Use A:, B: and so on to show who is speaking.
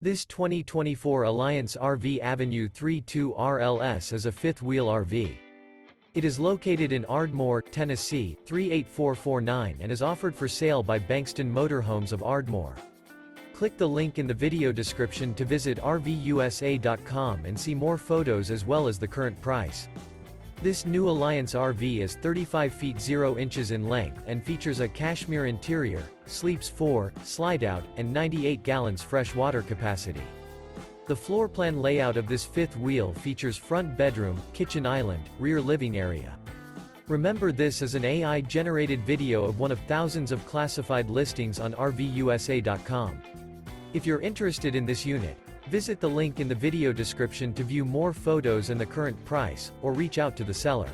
A: This 2024 Alliance RV Avenue 32 RLS is a fifth-wheel RV. It is located in Ardmore, Tennessee, 38449 and is offered for sale by Bankston Motorhomes of Ardmore. Click the link in the video description to visit RVUSA.com and see more photos as well as the current price. This new Alliance RV is 35 feet 0 inches in length and features a CASHMERE interior, sleeps 4, Slideout, and 98 gallons fresh water capacity. The floor plan layout of this fifth wheel features front bedroom, kitchen island, rear living area. Remember, this is an AI-generated video of one of thousands of classified listings on RVUSA.com. If you're interested in this unit, visit the link in the video description to view more photos and the current price, or reach out to the seller.